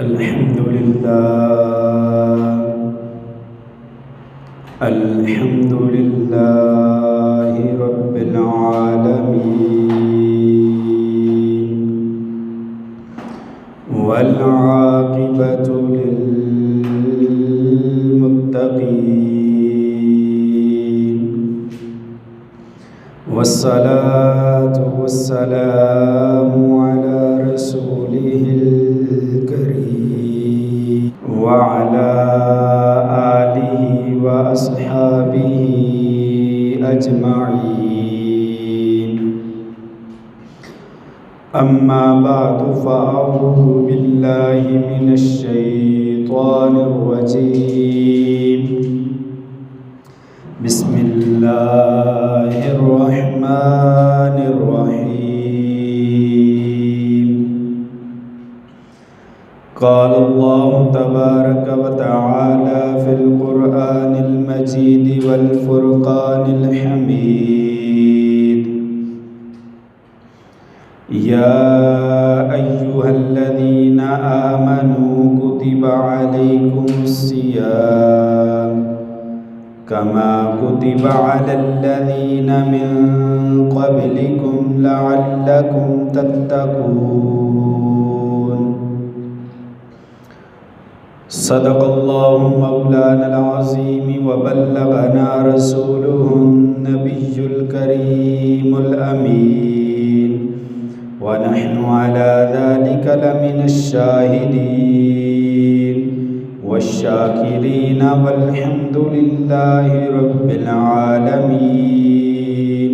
الحمد لله رب العالمين والعاقبة للمتقين والصلاة والسلام على رسوله الكريم وعلى آله وأصحابه أجمعين. أما بعد فأعوذ بالله من الشيطان الرجيم. بسم الله الرحمن الرحيم. قال الله تبارك وتعالى في القرآن المجيد والفرقان الحميد: يا أيها الذين آمنوا كتب عليكم الصيام كما كتب على الذين من قبلكم لعلكم تتقون. صدق الله مولانا العظيم وبلغنا رسوله النبي الكريم الأمين ونحن على ذلك لمن الشاهدين والشاكرين والحمد لله رب العالمين.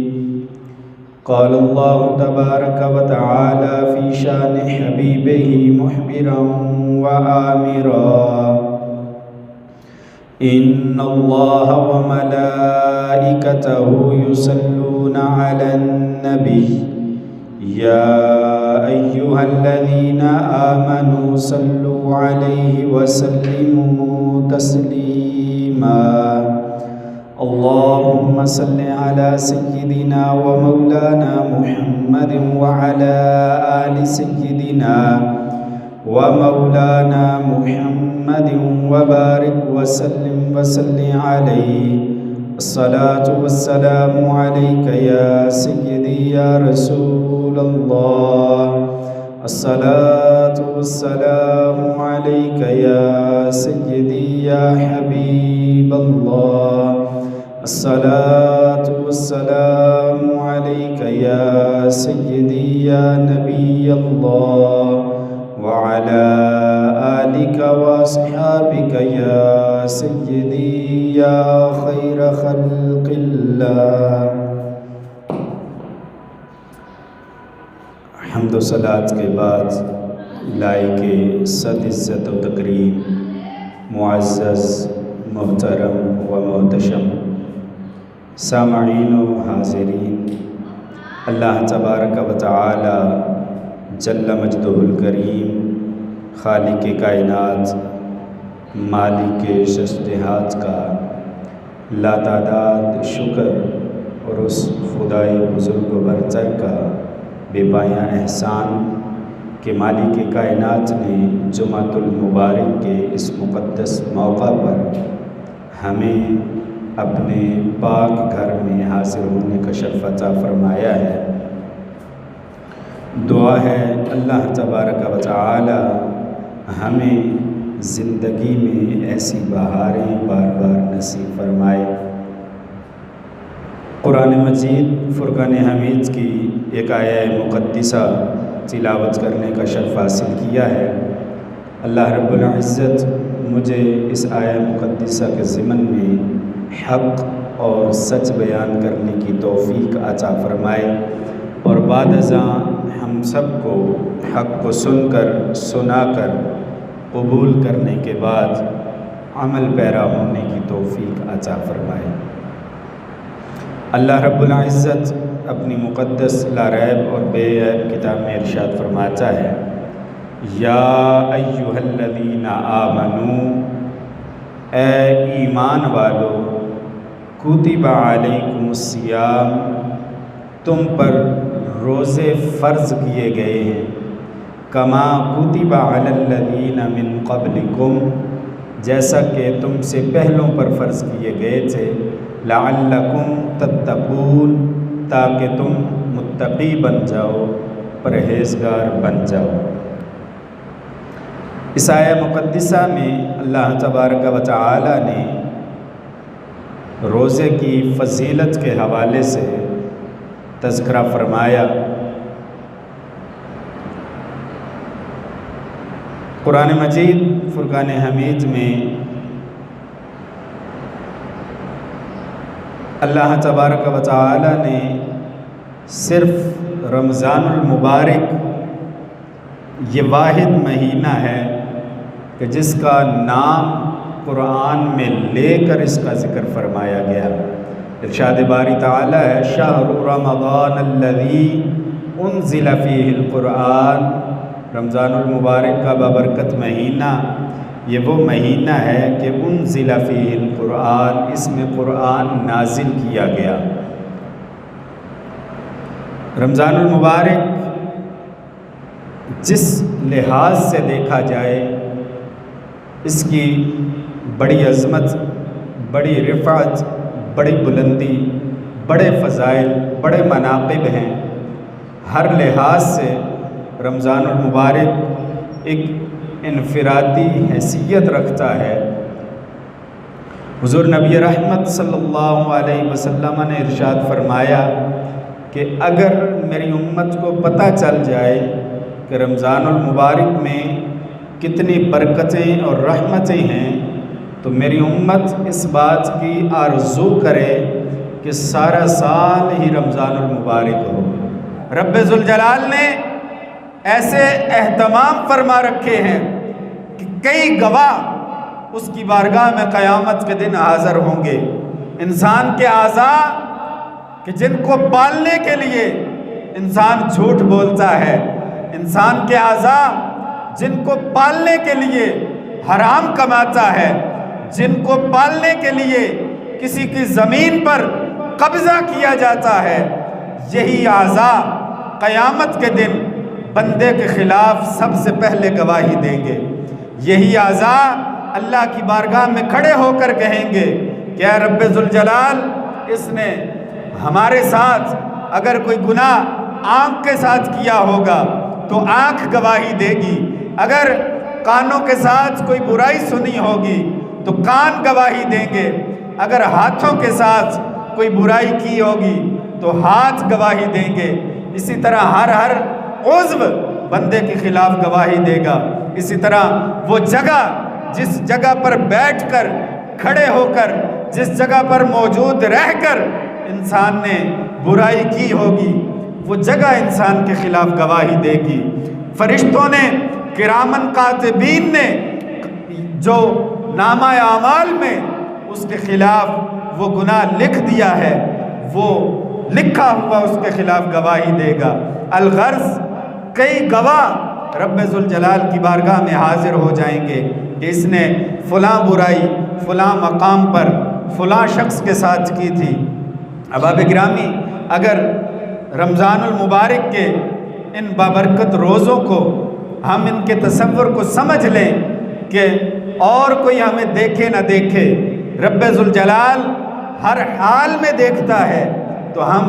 قال الله تبارك وتعالى في شان حبيبه محبرا وآمرا: إن الله وملائكته يصلون على النبي يا أيها الذين آمنوا صلوا عليه وسلموا تسليما. اللهم صل على سيدنا ومولانا محمد وعلى آل سيدنا ومولانا محمد وبارك وسلم عليه. الصلاة والسلام عليك يا سيدي يا رسول الله. الصلاة والسلام عليك يا سيدي يا حبيب الله. الصلاة والسلام عليك يا سيدي يا نبي الله وعلى آلك وأصحابك يا سيدي يا خير خلق الله. حمد و صلاة کے بعد لائق صد عزت و تکریم معزز محترم و محتشم سامعین و حاضرین، اللہ تبارک و تعالی جل مجدہ الکریم، خالق کائنات، مالک ششدہات کا لاتعداد شکر اور اس خدائے بزرگ و برتر کا بے پایاں احسان کہ مالک کائنات نے جمعۃ المبارک کے اس مقدس موقع پر ہمیں اپنے پاک گھر میں حاضر ہونے کا شرف عطا فرمایا ہے۔ دعا ہے اللہ تبارک و تعالی ہمیں زندگی میں ایسی بہاریں بار بار نصیب فرمائے۔ قرآن مجید فرقان حمید کی ایک آیہ مقدسہ تلاوت کرنے کا شرف حاصل کیا ہے۔ اللہ رب العزت مجھے اس آیہ مقدسہ کے ضمن میں حق اور سچ بیان کرنے کی توفیق عطا فرمائے، اور بعد ازاں ہم سب کو حق کو سنا کر قبول کرنے کے بعد عمل پیرا ہونے کی توفیق عطا فرمائے۔ اللہ رب العزت اپنی مقدس لا ریب اور بے عیب کتاب میں ارشاد فرماتا ہے: یا ایہا الذین آمنو، اے ایمان والو، کتب علیکم الصیام، تم پر روزے فرض کیے گئے ہیں، کما کتب علی الذین من قبلکم، جیسا کہ تم سے پہلوں پر فرض کیے گئے تھے، لعلکم تتقون، تاکہ تم متقی بن جاؤ، پرہیزگار بن جاؤ۔ اس آیہ مقدسہ میں اللہ تبارک و تعالی نے روزے کی فضیلت کے حوالے سے تذکرہ فرمایا۔ قرآن مجید فرقان حمید میں اللہ تبارک و تعالی نے صرف رمضان المبارک یہ واحد مہینہ ہے کہ جس کا نام قرآن میں لے کر اس کا ذکر فرمایا گیا۔ ارشاد باری تعالی ہے، شہر رمضان الذی انزل فیہ القرآن، رمضان المبارک کا بابرکت مہینہ یہ وہ مہینہ ہے کہ انزل فیہ القرآن، اس میں قرآن نازل کیا گیا۔ رمضان المبارک جس لحاظ سے دیکھا جائے اس کی بڑی عظمت، بڑی رفعت، بڑی بلندی، بڑے فضائل، بڑے مناقب ہیں۔ ہر لحاظ سے رمضان المبارک ایک انفرادی حیثیت رکھتا ہے۔ حضور نبی رحمت صلی اللہ علیہ وسلم نے ارشاد فرمایا کہ اگر میری امت کو پتہ چل جائے کہ رمضان المبارک میں کتنی برکتیں اور رحمتیں ہیں تو میری امت اس بات کی آرزو کرے کہ سارا سال ہی رمضان المبارک ہو۔ رب ذوالجلال نے ایسے اہتمام فرما رکھے ہیں کہ کئی گواہ اس کی بارگاہ میں قیامت کے دن حاضر ہوں گے۔ انسان کے اعضاء کہ جن کو پالنے کے لیے انسان جھوٹ بولتا ہے، انسان کے اعضاء جن کو پالنے کے لیے حرام کماتا ہے، جن کو پالنے کے لیے کسی کی زمین پر قبضہ کیا جاتا ہے، یہی اعضاء قیامت کے دن بندے کے خلاف سب سے پہلے گواہی دیں گے۔ یہی اعضاء اللہ کی بارگاہ میں کھڑے ہو کر کہیں گے کہ اے رب ذوالجلال، اس نے ہمارے ساتھ اگر کوئی گناہ آنکھ کے ساتھ کیا ہوگا تو آنکھ گواہی دے گی، اگر کانوں کے ساتھ کوئی برائی سنی ہوگی تو کان گواہی دیں گے، اگر ہاتھوں کے ساتھ کوئی برائی کی ہوگی تو ہاتھ گواہی دیں گے۔ اسی طرح ہر عضو بندے کے خلاف گواہی دے گا۔ اسی طرح وہ جگہ، جس جگہ پر بیٹھ کر، کھڑے ہو کر، جس جگہ پر موجود رہ کر انسان نے برائی کی ہوگی، وہ جگہ انسان کے خلاف گواہی دے گی۔ فرشتوں نے، کرامن کاتبین نے جو نامہ اعمال میں اس کے خلاف وہ گناہ لکھ دیا ہے، وہ لکھا ہوا اس کے خلاف گواہی دے گا۔ الغرض کئی گواہ رب ذوالجلال کی بارگاہ میں حاضر ہو جائیں گے کہ اس نے فلاں برائی فلاں مقام پر فلاں شخص کے ساتھ کی تھی۔ احباب گرامی، اگر رمضان المبارک کے ان بابرکت روزوں کو ہم ان کے تصور کو سمجھ لیں کہ اور کوئی ہمیں دیکھے نہ دیکھے، رب ذوالجلال ہر حال میں دیکھتا ہے، تو ہم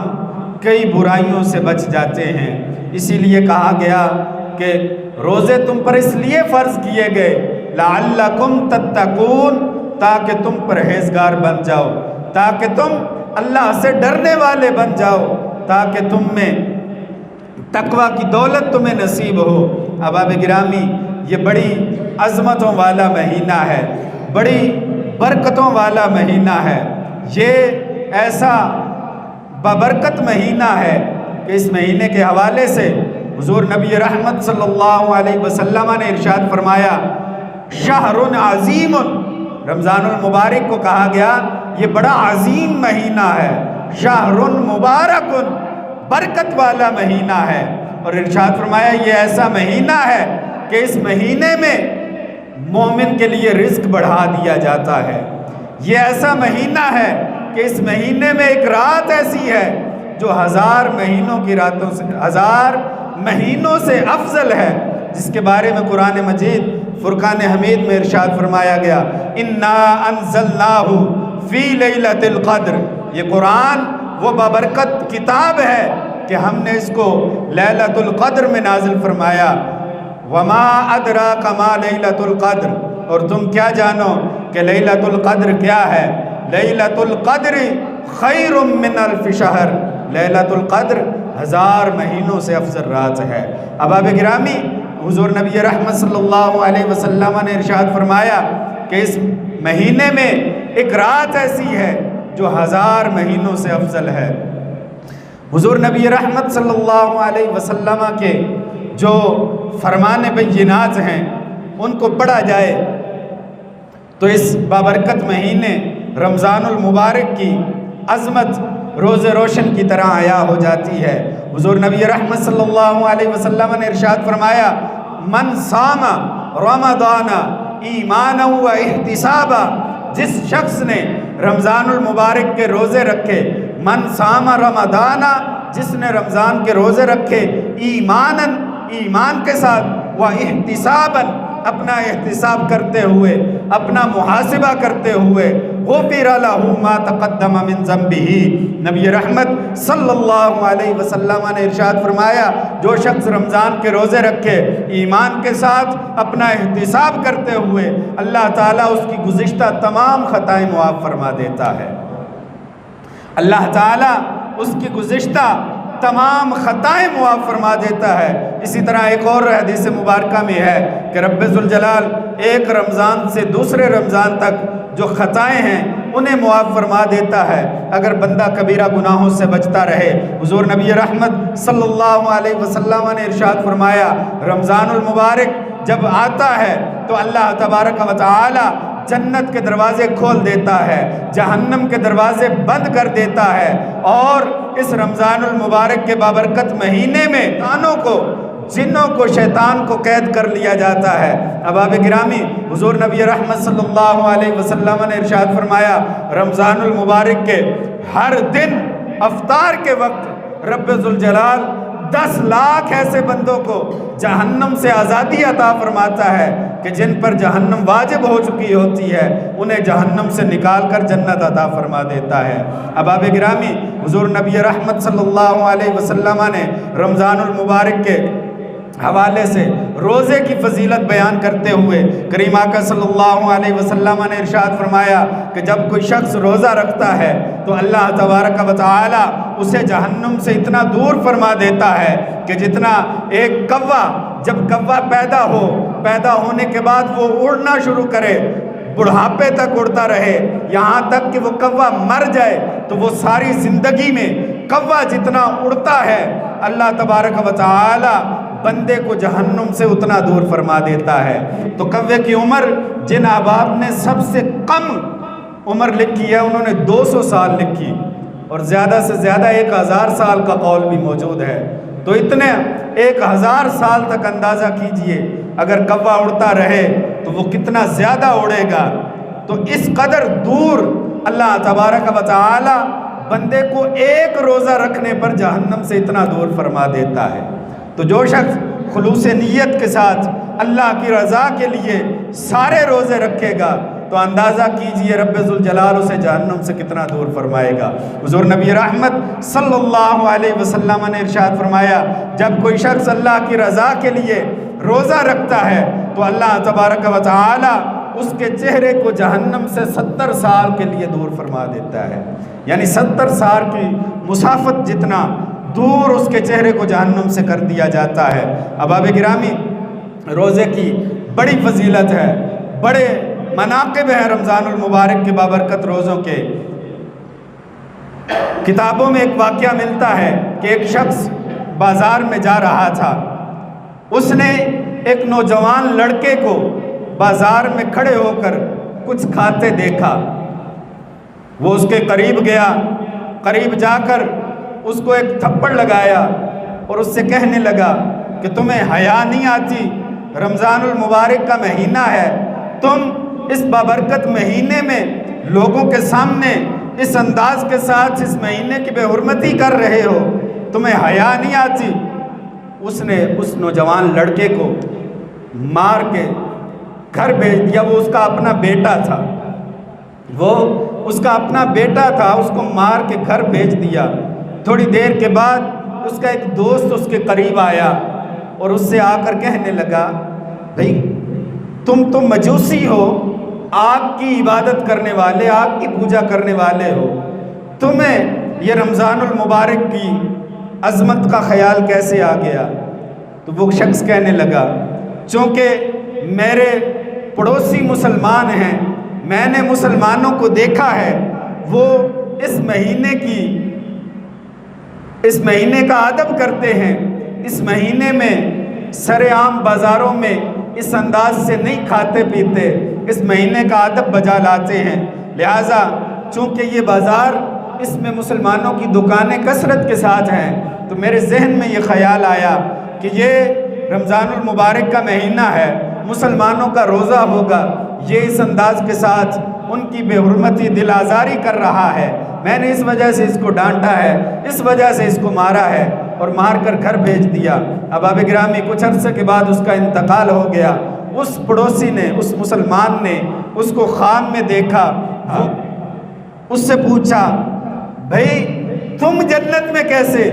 کئی برائیوں سے بچ جاتے ہیں۔ اسی لیے کہا گیا کہ روزے تم پر اس لیے فرض کیے گئے لعلکم تتقون، تاکہ تم پرہیزگار بن جاؤ، تاکہ تم اللہ سے ڈرنے والے بن جاؤ، تاکہ تم میں تقوی کی دولت تمہیں نصیب ہو۔ احباب گرامی، یہ بڑی عظمتوں والا مہینہ ہے، بڑی برکتوں والا مہینہ ہے، یہ ایسا بابرکت مہینہ ہے کہ اس مہینے کے حوالے سے حضور نبی رحمت صلی اللہ علیہ وسلم نے ارشاد فرمایا، شہر عظیم، رمضان المبارک کو کہا گیا یہ بڑا عظیم مہینہ ہے، شہر مبارک، برکت والا مہینہ ہے۔ اور ارشاد فرمایا یہ ایسا مہینہ ہے کہ اس مہینے میں مومن کے لیے رزق بڑھا دیا جاتا ہے۔ یہ ایسا مہینہ ہے کہ اس مہینے میں ایک رات ایسی ہے جو 1000 مہینوں کی راتوں سے، 1000 مہینوں سے افضل ہے۔ جس کے بارے میں قرآن مجید فرقان حمید میں ارشاد فرمایا گیا انا انزلناہ فی لیلۃ القدر، یہ قرآن وہ بابرکت کتاب ہے کہ ہم نے اس کو لیلۃ القدر میں نازل فرمایا۔ وما ادراک ما لیلۃ القدر، اور تم کیا جانو کہ لیلۃ القدر کیا ہے؟ لیلۃ القدر خیر من الف شہر، لیلۃ القدر 1000 مہینوں سے افضل رات ہے۔ احباب گرامی، حضور نبی رحمت صلی اللہ علیہ وسلم نے ارشاد فرمایا کہ اس مہینے میں ایک رات ایسی ہے جو 1000 مہینوں سے افضل ہے۔ حضور نبی رحمت صلی اللہ علیہ وسلم کے جو فرمان بینات ہیں ان کو پڑھا جائے تو اس بابرکت مہینے رمضان المبارک کی عظمت روز روشن کی طرح عیاں ہو جاتی ہے۔ حضور نبی رحمت صلی اللہ علیہ وسلم نے ارشاد فرمایا من صام رمضان ایمانا و احتسابا، جس شخص نے رمضان المبارک کے روزے رکھے، من صام رمضان، جس نے رمضان کے روزے رکھے، ایمانا، ایمان کے ساتھ، و احتسابا، اپنا احتساب کرتے ہوئے، اپنا محاسبہ کرتے ہوئے، غفر لہ ما تقدم من ذنبہ، نبی رحمت صلی اللہ علیہ وسلم نے ارشاد فرمایا جو شخص رمضان کے روزے رکھے ایمان کے ساتھ اپنا احتساب کرتے ہوئے، اللہ تعالیٰ اس کی گزشتہ تمام خطائیں معاف فرما دیتا ہے۔ اللہ تعالیٰ اس کی گزشتہ تمام خطائیں معاف فرما دیتا ہے۔ اسی طرح ایک اور حدیث مبارکہ میں ہے کہ رب ذوالجلال ایک رمضان سے دوسرے رمضان تک جو خطائیں ہیں انہیں معاف فرما دیتا ہے اگر بندہ کبیرہ گناہوں سے بچتا رہے۔ حضور نبی رحمت صلی اللہ علیہ وسلم نے ارشاد فرمایا رمضان المبارک جب آتا ہے تو اللہ تبارک و تعالی جنت کے دروازے کھول دیتا ہے، جہنم کے دروازے بند کر دیتا ہے، اور اس رمضان المبارک کے بابرکت مہینے میں انسانوں کو، جنوں کو، شیطان کو قید کر لیا جاتا ہے۔ احباب گرامی، حضور نبی رحمت صلی اللہ علیہ وسلم نے ارشاد فرمایا رمضان المبارک کے ہر دن افطار کے وقت رب ذوالجلال 10 لاکھ ایسے بندوں کو جہنم سے آزادی عطا فرماتا ہے کہ جن پر جہنم واجب ہو چکی ہوتی ہے انہیں جہنم سے نکال کر جنت عطا فرما دیتا ہے۔ احباب گرامی، حضور نبی رحمت صلی اللہ علیہ وسلم نے رمضان المبارک کے حوالے سے روزے کی فضیلت بیان کرتے ہوئے کریم آقا صلی اللہ علیہ وسلم نے ارشاد فرمایا کہ جب کوئی شخص روزہ رکھتا ہے تو اللہ تبارک و تعالی اسے جہنم سے اتنا دور فرما دیتا ہے کہ جتنا ایک کوا جب کوا پیدا ہونے کے بعد وہ اڑنا شروع کرے، بڑھاپے تک اڑتا رہے، یہاں تک کہ وہ کوا مر جائے تو وہ ساری زندگی میں کوا جتنا اڑتا ہے اللہ تبارک و تعالی بندے کو جہنم سے اتنا دور فرما دیتا ہے۔ تو کوے کی عمر جن احباب نے سب سے کم عمر لکھی ہے انہوں نے 200 سال لکھی، اور زیادہ سے زیادہ 1000 سال کا قول بھی موجود ہے۔ تو اتنے 1000 سال تک اندازہ کیجئے اگر کوا اڑتا رہے تو وہ کتنا زیادہ اڑے گا۔ تو اس قدر دور اللہ تبارک و تعالی بندے کو ایک روزہ رکھنے پر جہنم سے اتنا دور فرما دیتا ہے۔ تو جو شخص خلوص نیت کے ساتھ اللہ کی رضا کے لیے سارے روزے رکھے گا تو اندازہ کیجئے رب ذوالجلال اسے جہنم سے کتنا دور فرمائے گا۔ حضور نبی رحمت صلی اللہ علیہ وسلم نے ارشاد فرمایا جب کوئی شخص اللہ کی رضا کے لیے روزہ رکھتا ہے تو اللہ تبارک و تعالی اس کے چہرے کو جہنم سے 70 سال کے لیے دور فرما دیتا ہے، یعنی 70 سال کی مسافت جتنا دور اس کے چہرے کو جہنم سے کر دیا جاتا ہے۔ احباب گرامی، روزے کی بڑی فضیلت ہے، بڑے مناقب ہیں رمضان المبارک کے بابرکت روزوں کے۔ کتابوں میں ایک واقعہ ملتا ہے کہ ایک شخص بازار میں جا رہا تھا، اس نے ایک نوجوان لڑکے کو بازار میں کھڑے ہو کر کچھ کھاتے دیکھا۔ وہ اس کے قریب گیا، قریب جا کر اس کو ایک تھپڑ لگایا اور اس سے کہنے لگا کہ تمہیں حیا نہیں آتی؟ رمضان المبارک کا مہینہ ہے، تم اس بابرکت مہینے میں لوگوں کے سامنے اس انداز کے ساتھ اس مہینے کی بے حرمتی کر رہے ہو، تمہیں حیا نہیں آتی؟ اس نے اس نوجوان لڑکے کو مار کے گھر بھیج دیا۔ وہ اس کا اپنا بیٹا تھا، وہ اس کا اپنا بیٹا تھا، اس کو مار کے گھر بھیج دیا۔ تھوڑی دیر کے بعد اس کا ایک دوست اس کے قریب آیا اور اس سے آ کر کہنے لگا، بھئی تم تو مجوسی ہو، آگ کی عبادت کرنے والے، آگ کی پوجا کرنے والے ہو، تمہیں یہ رمضان المبارک کی عظمت کا خیال کیسے آ گیا؟ تو وہ شخص کہنے لگا، چونکہ میرے پڑوسی مسلمان ہیں، میں نے مسلمانوں کو دیکھا ہے، وہ اس مہینے کا ادب کرتے ہیں، اس مہینے میں سر عام بازاروں میں اس انداز سے نہیں کھاتے پیتے، اس مہینے کا ادب بجا لاتے ہیں، لہٰذا چونکہ یہ بازار، اس میں مسلمانوں کی دکانیں کثرت کے ساتھ ہیں، تو میرے ذہن میں یہ خیال آیا کہ یہ رمضان المبارک کا مہینہ ہے، مسلمانوں کا روزہ ہوگا، یہ اس انداز کے ساتھ ان کی بے حرمتی دل آزاری کر رہا ہے، میں نے اس وجہ سے اس کو ڈانٹا ہے، اس وجہ سے اس کو مارا ہے، اور مار کر گھر بھیج دیا۔ اب آپ گرامی کچھ عرصے کے بعد اس کا انتقال ہو گیا۔ اس پڑوسی نے، اس مسلمان نے اس کو خواب میں دیکھا، اس سے پوچھا، بھئی تم جنت میں کیسے؟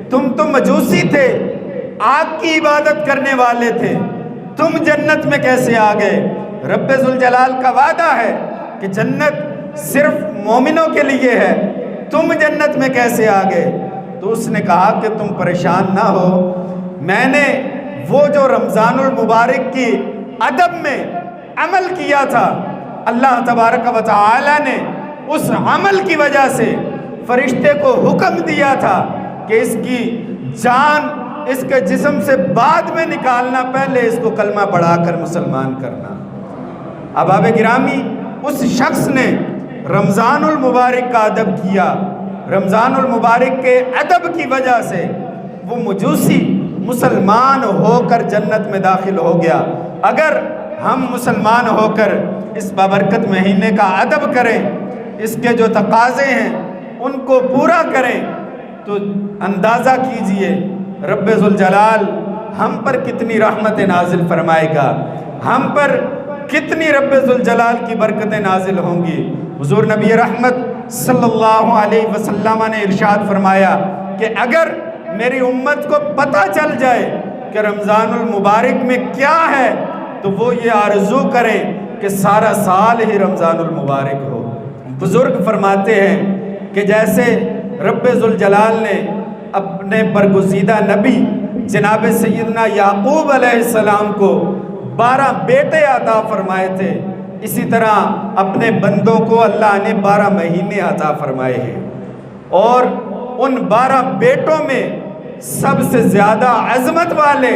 تم تو مجوسی تھے، آگ کی عبادت کرنے والے تھے، تم جنت میں کیسے آ گئے؟ رب ذوالجلال کا وعدہ ہے کہ جنت صرف مومنوں کے لیے ہے، تم جنت میں کیسے آ گئے؟ تو اس نے کہا کہ تم پریشان نہ ہو، میں نے وہ جو رمضان المبارک کی ادب میں عمل کیا تھا، اللہ تبارک و تعالی نے اس عمل کی وجہ سے فرشتے کو حکم دیا تھا کہ اس کی جان اس کے جسم سے بعد میں نکالنا، پہلے اس کو کلمہ پڑھا کر مسلمان کرنا۔ اب آپ گرامی، اس شخص نے رمضان المبارک کا ادب کیا، رمضان المبارک کے ادب کی وجہ سے وہ مجوسی مسلمان ہو کر جنت میں داخل ہو گیا۔ اگر ہم مسلمان ہو کر اس بابرکت مہینے کا ادب کریں، اس کے جو تقاضے ہیں ان کو پورا کریں، تو اندازہ کیجئے رب ذوالجلال ہم پر کتنی رحمت نازل فرمائے گا، ہم پر کتنی رب ذوالجلال کی برکتیں نازل ہوں گی۔ حضور نبی رحمت صلی اللہ علیہ وسلم نے ارشاد فرمایا کہ اگر میری امت کو پتہ چل جائے کہ رمضان المبارک میں کیا ہے، تو وہ یہ آرزو کریں کہ سارا سال ہی رمضان المبارک ہو۔ بزرگ فرماتے ہیں کہ جیسے رب ذوالجلال نے اپنے برگزیدہ نبی جناب سیدنا یعقوب علیہ السلام کو 12 بیٹے عطا فرمائے تھے، اسی طرح اپنے بندوں کو اللہ نے 12 مہینے عطا فرمائے ہیں، اور ان 12 بیٹوں میں سب سے زیادہ عظمت والے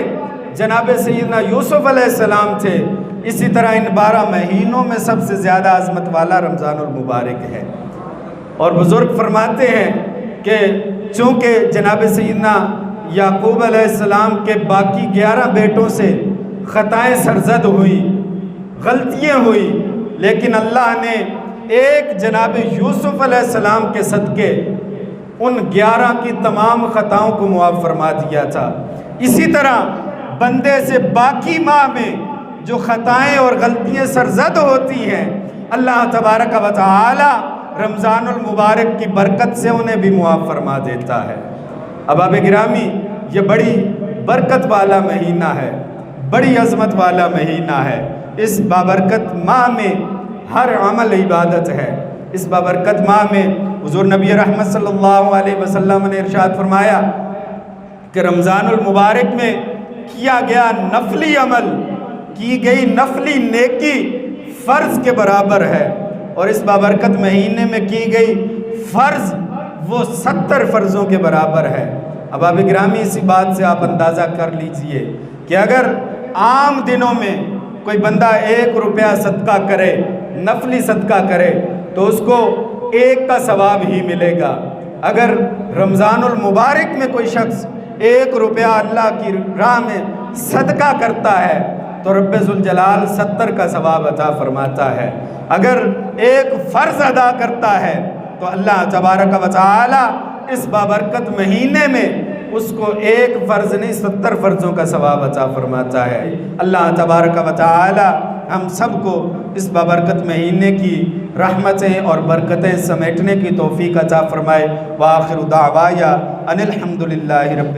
جناب سیدنا یوسف علیہ السلام تھے، اسی طرح ان 12 مہینوں میں سب سے زیادہ عظمت والا رمضان المبارک ہے۔ اور بزرگ فرماتے ہیں کہ چونکہ جناب سیدنا یعقوب علیہ السلام کے باقی 11 بیٹوں سے خطائیں سرزد ہوئی، غلطیاں ہوئی، لیکن اللہ نے ایک جناب یوسف علیہ السلام کے صدقے ان 11 کی تمام خطاؤں کو معاف فرما دیا تھا۔ اسی طرح بندے سے باقی ماہ میں جو خطائیں اور غلطیاں سرزد ہوتی ہیں، اللہ تبارک و تعالی رمضان المبارک کی برکت سے انہیں بھی معاف فرما دیتا ہے۔ اب آپ گرامی، یہ بڑی برکت والا مہینہ ہے، بڑی عظمت والا مہینہ ہے۔ اس بابرکت ماہ میں ہر عمل عبادت ہے۔ اس بابرکت ماہ میں حضور نبی رحمت صلی اللہ علیہ وسلم نے ارشاد فرمایا کہ رمضان المبارک میں کیا گیا نفلی عمل، کی گئی نفلی نیکی فرض کے برابر ہے، اور اس بابرکت مہینے میں کی گئی فرض وہ 70 فرضوں کے برابر ہے۔ اب آپ گرامی، اسی بات سے آپ اندازہ کر لیجئے کہ اگر عام دنوں میں کوئی بندہ 1 روپیہ صدقہ کرے، نفلی صدقہ کرے، تو اس کو 1 کا ثواب ہی ملے گا۔ اگر رمضان المبارک میں کوئی شخص 1 روپیہ اللہ کی راہ میں صدقہ کرتا ہے تو رب ذوالجلال 70 کا ثواب عطا فرماتا ہے۔ اگر 1 فرض ادا کرتا ہے تو اللہ تبارک و تعالی اس بابرکت مہینے میں اس کو ایک فرض نہیں 70 فرضوں کا ثواب عطا فرماتا ہے۔ اللہ تبارک و تعالی ہم سب کو اس بابرکت مہینے کی رحمتیں اور برکتیں سمیٹنے کی توفیق عطا فرمائے۔ وآخر دعوایا ان الحمدللہ رب